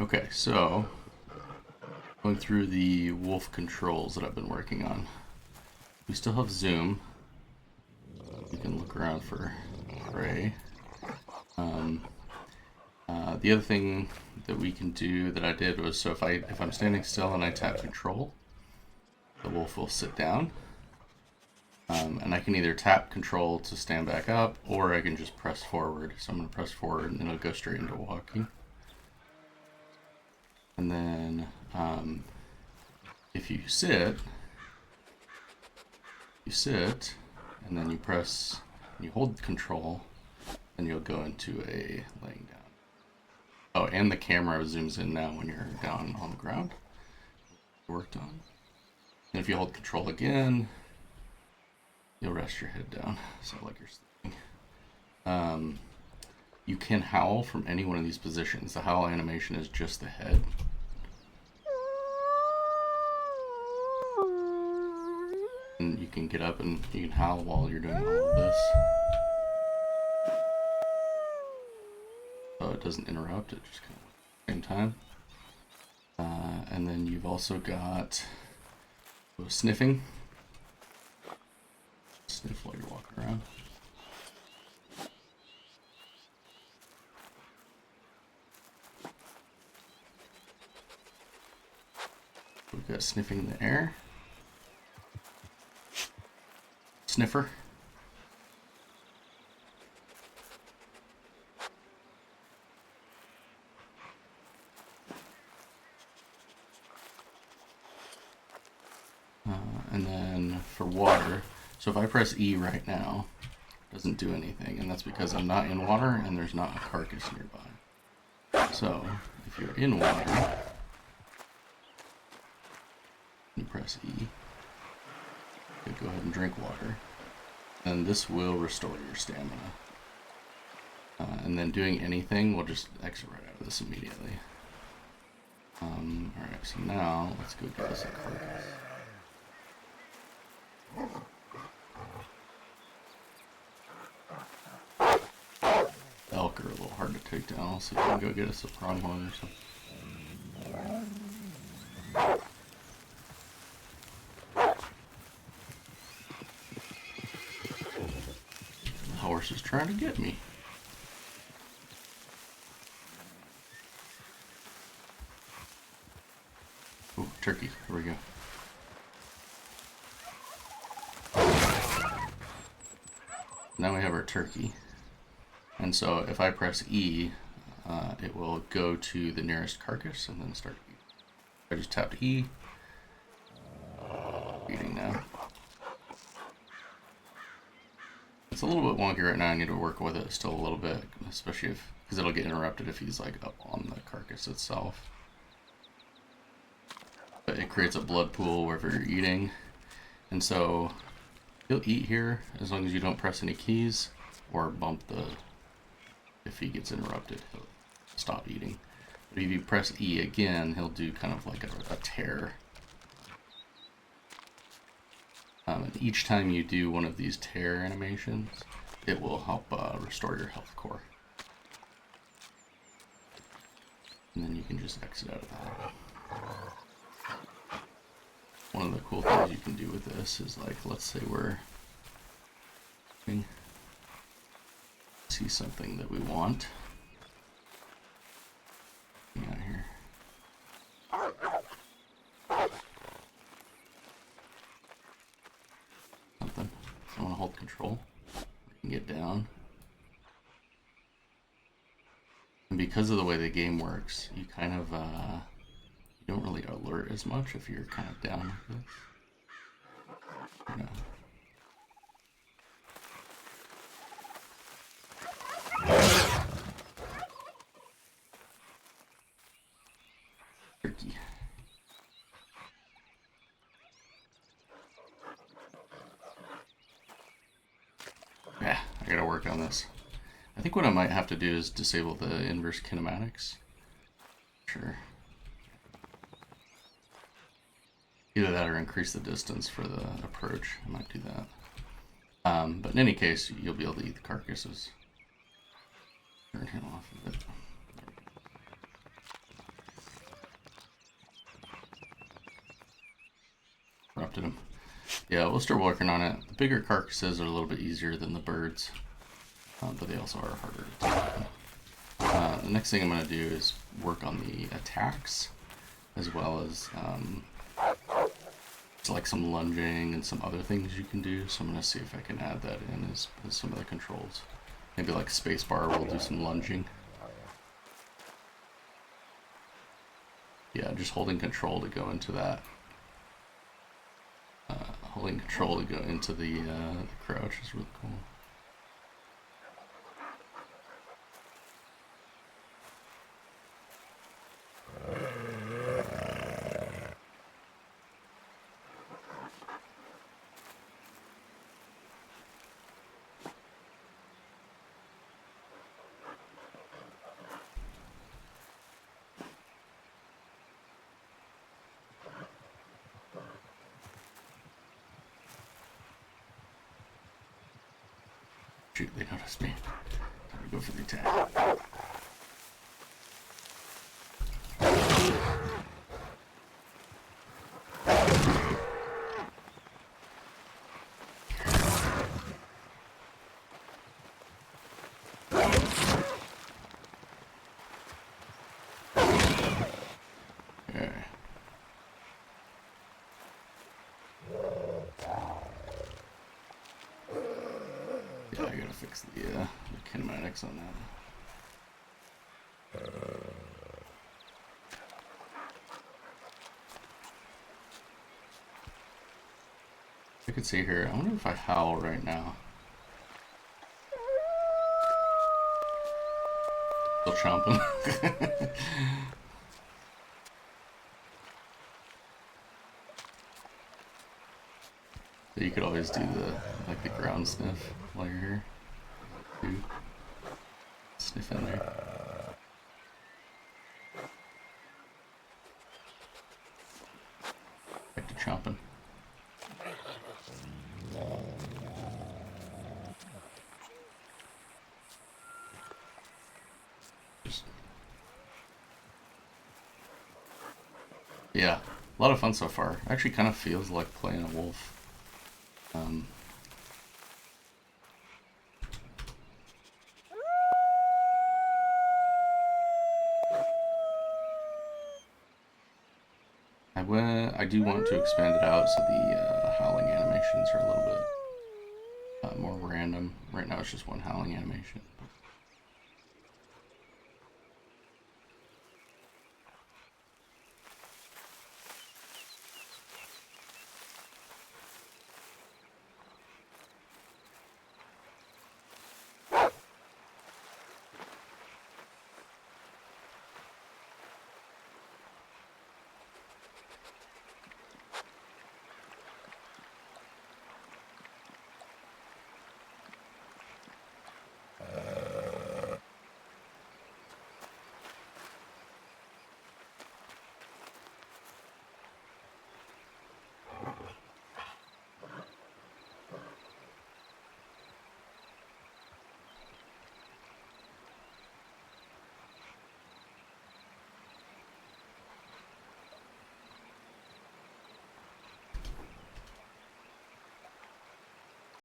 Okay, so going through the wolf controls that I've been working on. We still have zoom. You can look around for prey. Um, the other thing that we can do that I did was, so if I'm standing still and I tap control, the wolf will sit down. And I can either tap control to stand back up, or I can just press forward. So I'm going to press forward and it'll go straight into walking. And then if you sit, and then you press, and you hold control, then you'll go into a laying down. Oh, and the camera zooms in now when you're down on the ground. Worked on. And if you hold control again, you'll rest your head down, so like you're sleeping. You can howl from any one of these positions. The howl animation is just the head. And you can get up and you can howl while you're doing all of this. So it doesn't interrupt, it just kind of at the same time. And then you've also got sniffing. Sniff while you're walking around. We've got sniffing in the air. Sniffer. And then for water, so if I press E right now, it doesn't do anything, and that's because I'm not in water and there's not a carcass nearby. So if you're in water, you press E, you go ahead and drink water, and this will restore your stamina. And then doing anything will just exit right out of this immediately. Alright, so now let's go get us a carcass. Elk are a little hard to take down. I'll see if I can go get us a pronghorn or something. The horse is trying to get me. Oh, turkey. Here we go. Now we have our turkey. And so if I press E, it will go to the nearest carcass and then start eating. I just tapped E. Eating now. It's a little bit wonky right now. I need to work with it still a little bit, especially because it'll get interrupted if he's like up on the carcass itself. But it creates a blood pool wherever you're eating. And so he'll eat here as long as you don't press any keys or bump the... If he gets interrupted, he'll stop eating. But if you press E again, he'll do kind of like a tear. And each time you do one of these tear animations, it will help restore your health core. And then you can just exit out of that. One of the cool things you can do with this is, like, let's say we're see something that we want. Out here. Something. I want to hold control. We can get down. And because of the way the game works, you kind of you don't really alert as much if you're kind of down like this. You know. Turkey. Yeah, I gotta work on this. I think what I might have to do is disable the inverse kinematics. Sure. Either that or increase the distance for the approach. I might do that. But in any case, you'll be able to eat the carcasses. Turn him off of it. interrupted him. Yeah, we'll start working on it. The bigger carcasses are a little bit easier than the birds, but they also are harder to take. The next thing I'm going to do is work on the attacks, as well as like some lunging and some other things you can do. So I'm going to see if I can add that in as some of the controls. Maybe like spacebar will do some lunging. Yeah, just holding control to go into that. Holding control to go into the crouch is really cool. Shoot, they noticed me. Time to go for the attack. Fix the kinematics on that. I can see here. I wonder if I howl right now. Still chomping. So you could always do the ground sniff while you're here. Sniff in there. Back to chomping. Yeah, a lot of fun so far. Actually kind of feels like playing a wolf. I do want to expand it out so the howling animations are a little bit more random. Right now it's just one howling animation. But